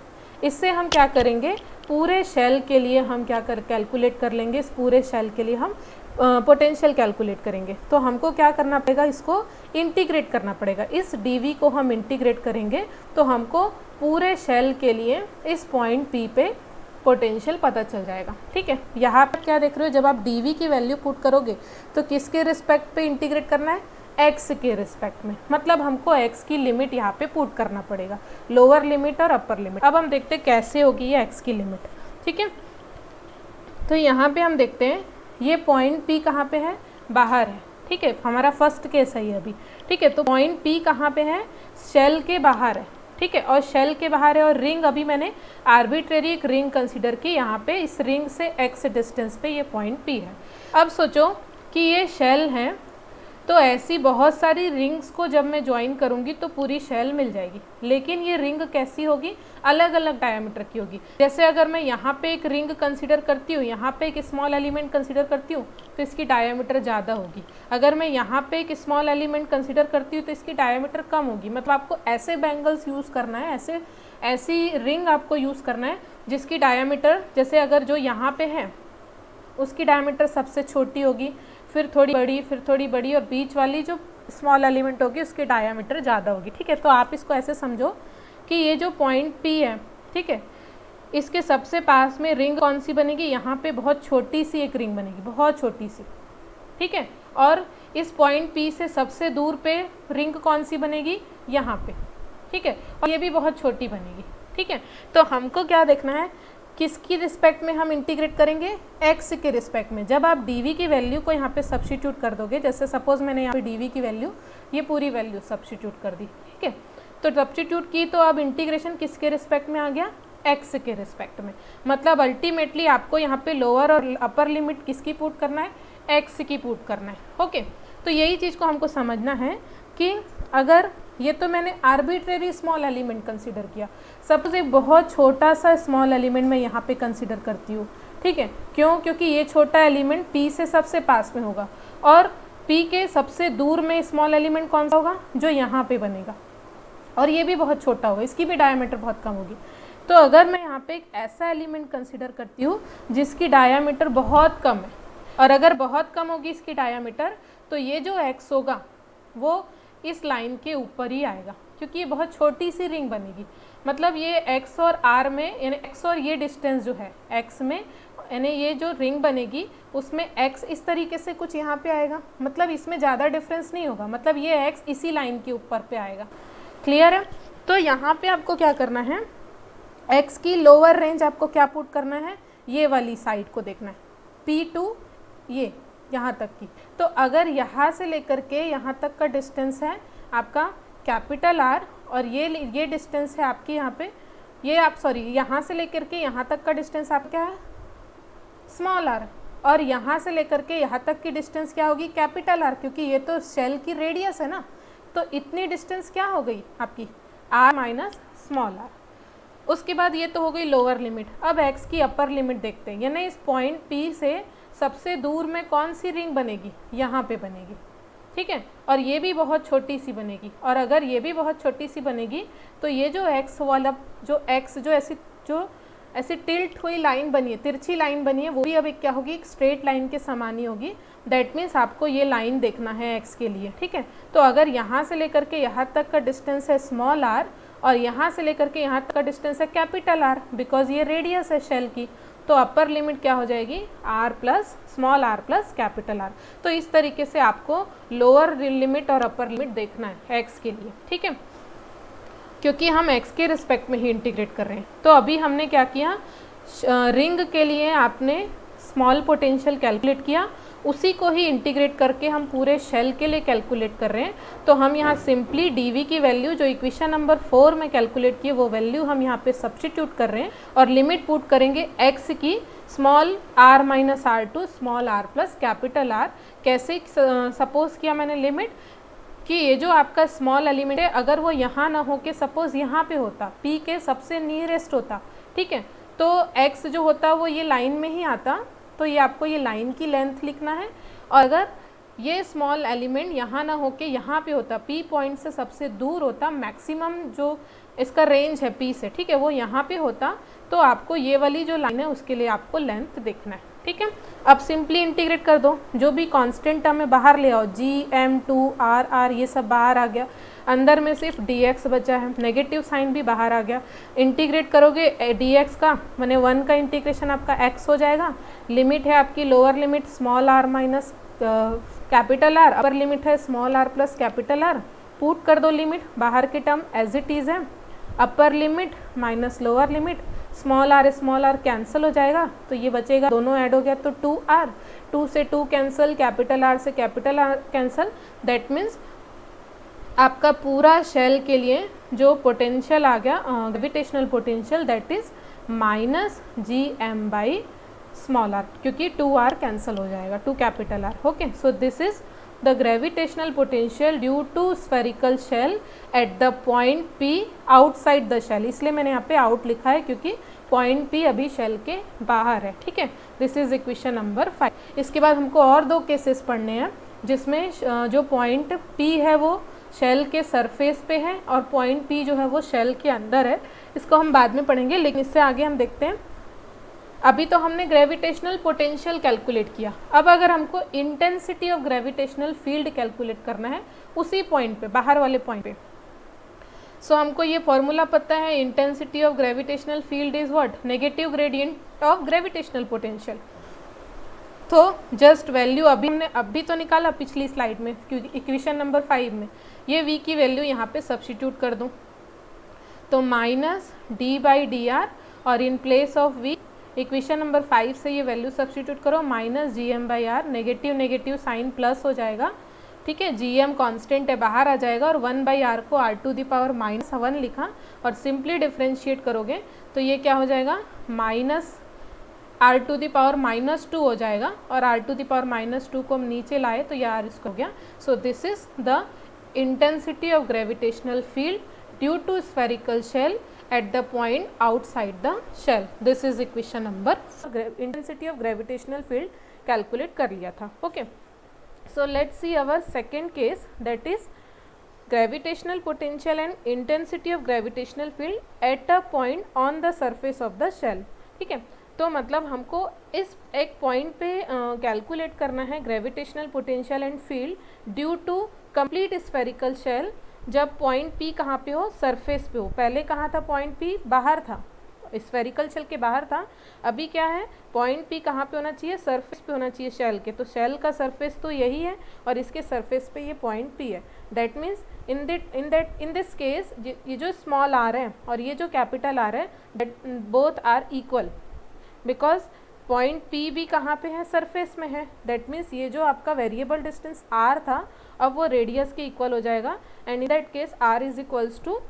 इससे हम क्या करेंगे, पूरे शेल के लिए हम क्या कैलकुलेट कर लेंगे, इस पूरे शेल के लिए हम पोटेंशियल कैलकुलेट करेंगे। तो हमको क्या करना पड़ेगा, इसको इंटीग्रेट करना पड़ेगा। इस dv को हम इंटीग्रेट करेंगे तो हमको पूरे शेल के लिए इस पॉइंट P पे पोटेंशियल पता चल जाएगा। ठीक है, यहाँ पर क्या देख रहे हो, जब आप dv की वैल्यू पुट करोगे तो किसके रिस्पेक्ट पे इंटीग्रेट करना है, x के रिस्पेक्ट में, मतलब हमको x की लिमिट यहाँ पे पुट करना पड़ेगा, लोअर लिमिट और अपर लिमिट। अब हम देखते हैं कैसे होगी ये x की लिमिट। ठीक है, तो यहाँ पे हम देखते हैं ये पॉइंट P कहाँ पे है, बाहर है। ठीक है, हमारा फर्स्ट केस है ये अभी। ठीक है, तो पॉइंट P कहाँ पे है, शेल के बाहर है। ठीक है, और शेल के बाहर है और रिंग अभी मैंने आर्बिट्रेरी एक रिंग कंसीडर की, यहाँ पे इस रिंग से x डिस्टेंस पे ये पॉइंट P है। अब सोचो कि ये शेल है, तो ऐसी बहुत सारी रिंग्स को जब मैं ज्वाइन करूँगी तो पूरी शेल मिल जाएगी, लेकिन ये रिंग कैसी होगी, अलग अलग डायमीटर की होगी। जैसे अगर मैं यहाँ पे एक रिंग कंसीडर करती हूँ, यहाँ पे एक स्मॉल एलिमेंट कंसीडर करती हूँ तो इसकी डायमीटर ज़्यादा होगी। अगर मैं यहाँ पे एक स्मॉल एलिमेंट कंसीडर करती हूँ तो इसकी डायमीटर कम होगी। मतलब आपको ऐसे बैंगल्स यूज़ करना है, ऐसी रिंग आपको यूज़ करना है जिसकी डायमीटर, जैसे अगर जो यहाँ पे है उसकी डायमीटर सबसे छोटी होगी, फिर थोड़ी बड़ी, फिर थोड़ी बड़ी, और बीच वाली जो स्मॉल एलिमेंट होगी उसकी डायमीटर ज़्यादा होगी। ठीक है, तो आप इसको ऐसे समझो कि ये जो पॉइंट P है, ठीक है, इसके सबसे पास में रिंग कौन सी बनेगी, यहाँ पे बहुत छोटी सी एक रिंग बनेगी, बहुत छोटी सी। ठीक है, और इस पॉइंट P से सबसे दूर पे रिंग कौन सी बनेगी, यहाँ पे। ठीक है, और ये भी बहुत छोटी बनेगी। ठीक है, तो हमको क्या देखना है, किसकी रिस्पेक्ट में हम इंटीग्रेट करेंगे, x के रिस्पेक्ट में। जब आप dv की वैल्यू को यहाँ पे सब्स्टिट्यूट कर दोगे, जैसे सपोज मैंने यहाँ पे dv की वैल्यू, ये पूरी वैल्यू सब्स्टिट्यूट कर दी। ठीक है, तो सब्स्टिट्यूट की तो अब इंटीग्रेशन किसके रिस्पेक्ट में आ गया, x के रिस्पेक्ट में। मतलब अल्टीमेटली आपको यहाँ पे लोअर और अपर लिमिट किसकी पुट करना है, x की पुट करना है। ओके, तो यही चीज़ को हमको समझना है कि अगर ये तो मैंने आर्बिट्रेरी स्मॉल एलिमेंट कंसीडर किया, सपोज एक बहुत छोटा सा स्मॉल एलिमेंट मैं यहाँ पे कंसीडर करती हूँ। ठीक है, क्यों, क्योंकि ये छोटा एलिमेंट P से सबसे पास में होगा और P के सबसे दूर में स्मॉल एलिमेंट कौन सा होगा, जो यहाँ पे बनेगा, और ये भी बहुत छोटा होगा, इसकी भी डायमीटर बहुत कम होगी। तो अगर मैं यहाँ पे एक ऐसा एलिमेंट कंसीडर करती हूँ जिसकी डायमीटर बहुत कम है, और अगर बहुत कम होगी इसकी डायमीटर, तो ये जो x होगा वो इस लाइन के ऊपर ही आएगा, क्योंकि ये बहुत छोटी सी रिंग बनेगी। मतलब ये x और r में, यानी x और ये डिस्टेंस जो है x में, यानी ये जो रिंग बनेगी उसमें x इस तरीके से कुछ यहाँ पे आएगा, मतलब इसमें ज़्यादा डिफरेंस नहीं होगा, मतलब ये x इसी लाइन के ऊपर पे आएगा। क्लियर है? तो यहाँ पे आपको क्या करना है, x की लोअर रेंज आपको क्या पुट करना है, ये वाली साइड को देखना है, P2 ये यहाँ तक की। तो अगर यहाँ से लेकर के यहाँ तक का डिस्टेंस है आपका कैपिटल R, और ये डिस्टेंस है आपकी यहाँ पे, ये आप सॉरी यहाँ से लेकर के यहाँ तक का डिस्टेंस आपका क्या है, स्मॉल r, और यहाँ से लेकर के यहाँ तक की डिस्टेंस क्या होगी, कैपिटल R, क्योंकि ये तो शेल की रेडियस है ना। तो इतनी डिस्टेंस क्या हो गई आपकी, r माइनस स्मॉल r। उसके बाद ये तो हो गई लोअर लिमिट। अब x की अपर लिमिट देखते हैं, यानी इस पॉइंट P से सबसे दूर में कौन सी रिंग बनेगी, यहाँ पे बनेगी। ठीक है, और ये भी बहुत छोटी सी बनेगी, और अगर ये भी बहुत छोटी सी बनेगी तो ये जो x वाला जो ऐसी टिल्ट हुई लाइन बनी है, तिरछी लाइन बनी है, वो भी अब एक क्या होगी, एक स्ट्रेट लाइन के समान ही होगी। दैट मीन्स आपको ये लाइन देखना है x के लिए। ठीक है, तो अगर यहाँ से लेकर के यहाँ तक का डिस्टेंस है स्मॉल r, और यहाँ से लेकर के यहाँ तक का डिस्टेंस है कैपिटल R, बिकॉज ये रेडियस है शेल की, तो अपर लिमिट क्या हो जाएगी, r plus small r plus capital R। तो इस तरीके से आपको लोअर लिमिट और अपर लिमिट देखना है x के लिए। ठीक है, क्योंकि हम x के रिस्पेक्ट में ही इंटीग्रेट कर रहे हैं। तो अभी हमने क्या किया, रिंग के लिए आपने स्मॉल पोटेंशियल कैलकुलेट किया, उसी को ही इंटीग्रेट करके हम पूरे शेल के लिए कैलकुलेट कर रहे हैं। तो हम यहाँ सिंपली dv की वैल्यू जो इक्वेशन नंबर 4 में कैलकुलेट की वो वैल्यू हम यहाँ पे सब्स्टिट्यूट कर रहे हैं और लिमिट पुट करेंगे x की small r minus R to small r plus capital R। कैसे सपोज किया मैंने लिमिट कि ये जो आपका स्मॉल एलिमेंट है अगर वो यहाँ ना हो के सपोज यहाँ पे होता, p के सबसे नियरेस्ट होता, ठीक है, तो x जो होता वो ये लाइन में ही आता, तो ये आपको ये लाइन की लेंथ लिखना है। और अगर ये स्मॉल एलिमेंट यहाँ ना हो के यहाँ पे होता, p पॉइंट से सबसे दूर होता, मैक्सिमम जो इसका रेंज है p से, ठीक है, वो यहाँ पे होता, तो आपको ये वाली जो लाइन है उसके लिए आपको लेंथ देखना है, ठीक है। अब सिंपली इंटीग्रेट कर दो, जो भी कांस्टेंट टर्म है बाहर ले आओ, g m 2 r r ये सब बाहर आ गया, अंदर में सिर्फ dx बचा है, नेगेटिव साइन भी बाहर आ गया। इंटीग्रेट करोगे dx का मैंने 1 का इंटीग्रेशन आपका x हो जाएगा। लिमिट है आपकी lower limit small r minus capital R, upper limit है small r plus capital R। Put कर दो लिमिट, बाहर की टर्म एज इट इज़ है, upper limit minus lower limit, small r cancel हो जाएगा, तो ये बचेगा, दोनों ऐड हो गया तो 2r, 2 से 2 कैंसिल, कैपिटल R से capital R cancel. That means आपका पूरा शेल के लिए जो पोटेंशियल आ गया gravitational potential that is minus GM by small r, क्योंकि 2r कैंसिल हो जाएगा, 2 capital R। Okay, so this is the gravitational potential due to spherical shell at the point P outside the shell. इसलिए मैंने यहाँ पे out लिखा है क्योंकि पॉइंट P अभी शेल के बाहर है, ठीक है। This is equation number 5। इसके बाद हमको और 2 केसेस पढ़ने हैं जिसमें जो पॉइंट P है वो शेल के सरफेस पे है और पॉइंट P जो है वो शेल के अंदर है। इसको हम बाद में पढ़ेंगे, लेकिन इससे आगे हम देखते हैं। अभी तो हमने ग्रेविटेशनल पोटेंशियल कैलकुलेट किया, अब अगर हमको intensity of gravitational field calculate करना है उसी पॉइंट पे, बाहर वाले पॉइंट पे। सो हमको ये फॉर्मूला पता है, intensity of gravitational field is what, negative gradient of gravitational potential. तो जस्ट वैल्यू अभी हमने अभी तो निकाला पिछली स्लाइड में, क्योंकि इक्वेशन नंबर 5 में ये v की वैल्यू यहाँ पे सब्स्टिट्यूट कर दूँ तो minus d by D R, और in place of v equation number 5 से ये वैल्यू सब्स्टिट्यूट करो, minus GM by R, negative negative sign plus हो जाएगा, ठीक है। GM कांस्टेंट है, बाहर आ जाएगा, और 1 बाई आर को r to the power minus 1 लिखा, और सिंपली डिफ्रेंशिएट करोगे तो ये क्या हो जाएगा, minus r to the power minus 2 हो जाएगा, और r to the power minus 2 को हम नीचे लाए तो ये r इसको हो गया। So this is the intensity of gravitational field due to spherical shell at the point outside the shell. This is equation number, intensity of gravitational field calculate कर लिया था, okay. So let's see our second case, that is gravitational potential and intensity of gravitational field at a point on the surface of the shell, ठीक है। तो मतलब हमको इस एक पॉइंट पे कैलकुलेट करना है gravitational potential and field due to complete spherical shell, जब पॉइंट P कहाँ पे हो, सरफेस पे हो। पहले कहाँ था पॉइंट P, बाहर था, स्फेरिकल शेल के बाहर था। अभी क्या है, पॉइंट P कहाँ पे होना चाहिए, सरफेस पे होना चाहिए शेल के। तो शेल का सरफेस तो यही है और इसके सरफेस पे ये पॉइंट P है। That means in this case ये जो स्मॉल r है और ये जो कैपिटल R है, both are equal, because point P भी कहाँ पे है, सरफेस में है। दैट मीन्स ये जो आपका वेरिएबल डिस्टेंस r था अब वो रेडियस के इक्वल हो जाएगा, and in that case r is equals to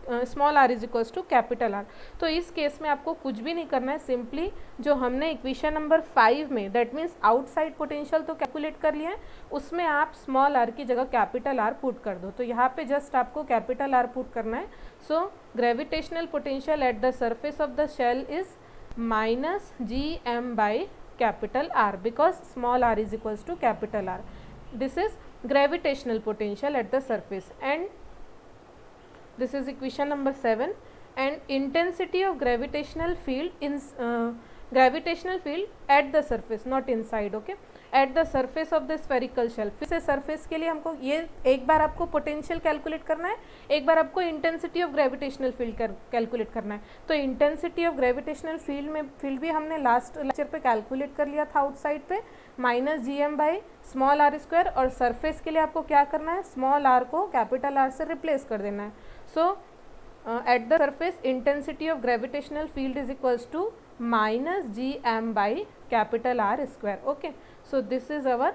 small r is equals to capital R। तो इस केस में आपको कुछ भी नहीं करना है, सिंपली जो हमने इक्वेशन नंबर 5 में दैट मीन्स आउटसाइड पोटेंशियल तो कैलकुलेट कर लिया है, उसमें आप स्मॉल r की जगह कैपिटल R पुट कर दो। तो यहाँ पे जस्ट आपको कैपिटल R पुट करना है। So gravitational potential at the surface of the shell is minus GM by capital R, because small r is equals to capital R. This is gravitational potential at the surface, and this is equation number 7. And intensity of gravitational field in gravitational field at the surface, not inside, okay, at the surface of the spherical shell. फिर से surface के लिए हमको ये एक बार आपको potential calculate करना है, एक बार आपको intensity of gravitational field calculate करना है। तो इंटेंसिटी ऑफ ग्रेविटेशनल फील्ड भी हमने लास्ट लेक्चर पे कैलकुलेट कर लिया था आउटसाइड पे, minus GM by small r square, और सरफेस के लिए आपको क्या करना है, स्मॉल r को कैपिटल R से रिप्लेस कर देना है। सो at the surface intensity of gravitational field is equals to minus gm by capital R square. Okay, so this is our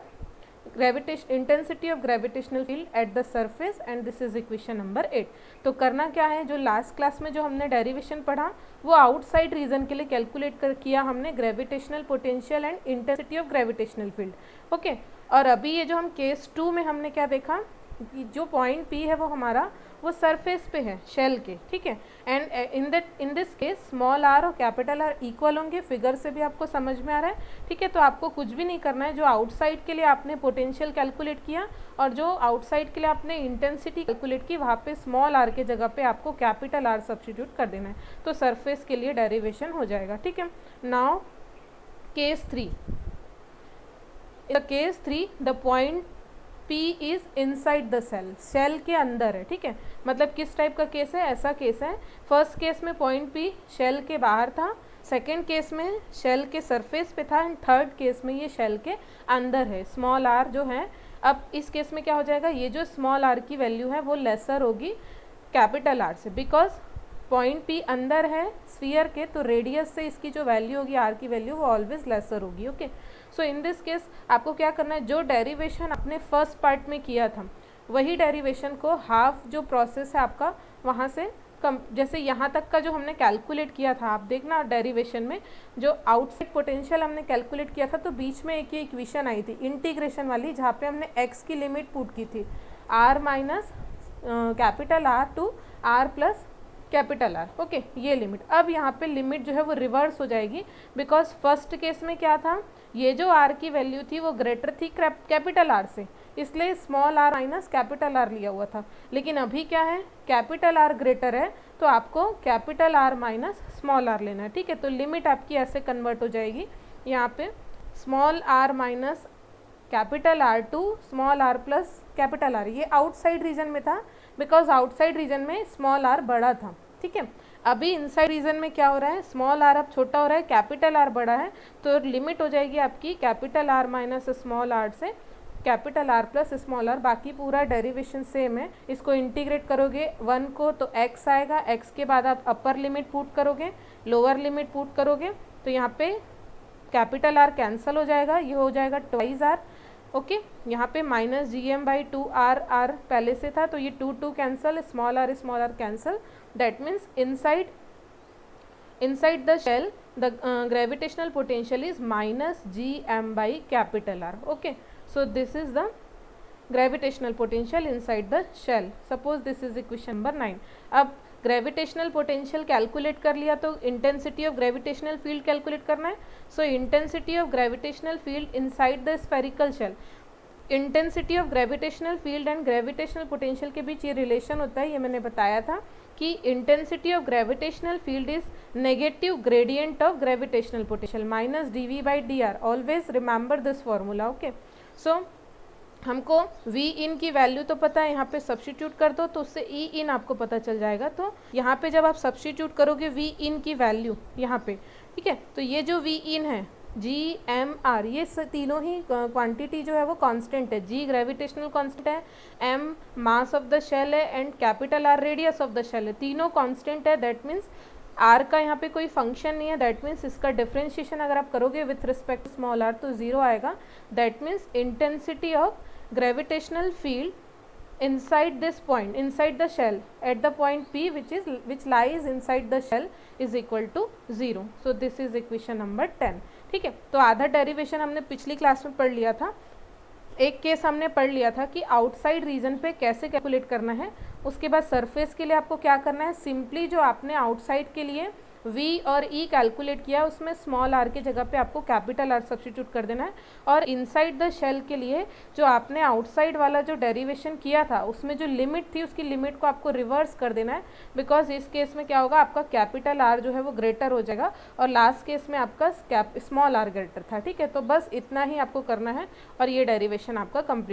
intensity of gravitational field at the surface and this is equation number 8. तो करना क्या है, जो last class में जो हमने derivation पढ़ा वो आउटसाइड रीजन के लिए कैलकुलेट किया हमने gravitational potential and intensity of gravitational field. Okay, और अभी ये जो हम केस 2 में हमने क्या देखा कि जो पॉइंट P है वो हमारा वो सरफेस पे है शेल के, ठीक है. And in this case small r और कैपिटल R इक्वल होंगे. फिगर से भी आपको समझ में आ रहा है, ठीक है. तो आपको कुछ भी नहीं करना है. जो आउटसाइड के लिए आपने पोटेंशियल कैलकुलेट किया और जो आउटसाइड के लिए आपने इंटेंसिटी कैलकुलेट की वहाँ पे स्मॉल r के जगह पे आपको कैपिटल R सब्स्टिट्यूट कर देना है. तो सरफेस के लिए डेरिवेशन हो जाएगा, ठीक है. Now case 3. Case 3 the point P is inside the shell, shell के अंदर है, ठीक है. मतलब किस टाइप का केस है, ऐसा केस है. फर्स्ट केस में पॉइंट P शेल के बाहर था, सेकेंड केस में शेल के सरफेस पे था एंड थर्ड केस में ये शेल के अंदर है. स्मॉल r जो है, अब इस केस में क्या हो जाएगा, ये जो स्मॉल r की वैल्यू है वो लेसर होगी कैपिटल R से, बिकॉज पॉइंट P अंदर है स्फीयर के, तो रेडियस से इसकी जो वैल्यू होगी r की वैल्यू वो ऑलवेज लेसर होगी. Okay, so in this case आपको क्या करना है, जो डेरिवेशन आपने फर्स्ट पार्ट में किया था वही डेरिवेशन को हाफ जो प्रोसेस है आपका वहाँ से कम, जैसे यहाँ तक का जो हमने कैलकुलेट किया था, आप देखना डेरिवेशन में जो आउटसाइड पोटेंशियल हमने कैलकुलेट किया था तो बीच में एक ही इक्वेशन आई थी इंटीग्रेशन वाली, जहाँ पे हमने x की लिमिट पुट की थी r minus capital R to r plus capital R. Okay, ये लिमिट. अब यहाँ पे लिमिट जो है वो रिवर्स हो जाएगी, बिकॉज फर्स्ट केस में क्या था, ये जो R की वैल्यू थी वो ग्रेटर थी कैपिटल R से, इसलिए small r minus capital R लिया हुआ था. लेकिन अभी क्या है, कैपिटल R ग्रेटर है तो आपको capital R minus small r लेना है, ठीक है. तो लिमिट आपकी ऐसे कन्वर्ट हो जाएगी, यहाँ पे small r minus capital R to small r plus capital R. ये आउटसाइड रीजन में था, बिकॉज आउटसाइड रीजन में स्मॉल r बड़ा था, ठीक है. अभी इनसाइड रीजन में क्या हो रहा है, स्मॉल r अब छोटा हो रहा है, कैपिटल R बड़ा है, तो लिमिट हो जाएगी आपकी capital R minus small r से capital R plus small r. बाकी पूरा डेरिवेशन सेम है. इसको इंटीग्रेट करोगे 1 को तो x आएगा, x के बाद आप अपर लिमिट पुट करोगे, लोअर लिमिट पुट करोगे, तो यहाँ पे कैपिटल R कैंसिल हो जाएगा, ये हो जाएगा ट्वाइस r. ओके, यहाँ पे minus G M by 2r, r पहले से था तो ये 2 cancel, small r cancel. That means inside the shell the gravitational potential is minus gm by capital R. Okay, so this is the gravitational potential inside the shell. Suppose this is equation number 9. अब gravitational potential calculate कर लिया तो intensity of gravitational field calculate करना है. So intensity of gravitational field inside the spherical shell. Intensity of gravitational field and gravitational potential के बीच ये relation होता है, ये मैंने बताया था कि intensity of gravitational field is negative gradient of gravitational potential minus dv/dr. Always remember this formula. Okay, so हमको V इन की वैल्यू तो पता है, यहाँ पे सब्स्टिट्यूट कर दो तो उससे E इन आपको पता चल जाएगा. तो यहाँ पे जब आप सब्स्टिट्यूट करोगे V इन की वैल्यू यहाँ पे, ठीक है, तो ये जो V इन है GMR, ये तीनों ही क्वांटिटी जो है वो कांस्टेंट है. G ग्रेविटेशनल कांस्टेंट है, M mass of the shell है and capital R radius of the shell है. तीनों कांस्टेंट है. दैट मीन्स R का यहाँ पे कोई फंक्शन नहीं है. दैट मीन्स इसका डिफरेंशिएशन अगर आप करोगे with respect to small r तो 0 आएगा. That means intensity of gravitational field inside this point, inside the shell at the point P which lies inside the shell is equal to 0. So this is equation number 10. ठीक है, तो आधा derivation हमने पिछली class में पढ़ लिया था. एक केस हमने पढ़ लिया था कि आउटसाइड रीजन पे कैसे कैलकुलेट करना है. उसके बाद सरफेस के लिए आपको क्या करना है, सिंपली जो आपने आउटसाइड के लिए V और E कैलकुलेट किया उसमें स्मॉल r के जगह पे आपको कैपिटल R सब्स्टिट्यूट कर देना है. और इनसाइड द शेल के लिए जो आपने आउटसाइड वाला जो डेरिवेशन किया था उसमें जो लिमिट थी उसकी लिमिट को आपको रिवर्स कर देना है, बिकॉज इस केस में क्या होगा, आपका कैपिटल R जो है वो ग्रेटर हो जाएगा और लास्ट केस में आपका स्मॉल r ग्रेटर था. ठीक है, तो बस इतना ही आपको करना है और ये डेरिवेशन आपका कंप्लीट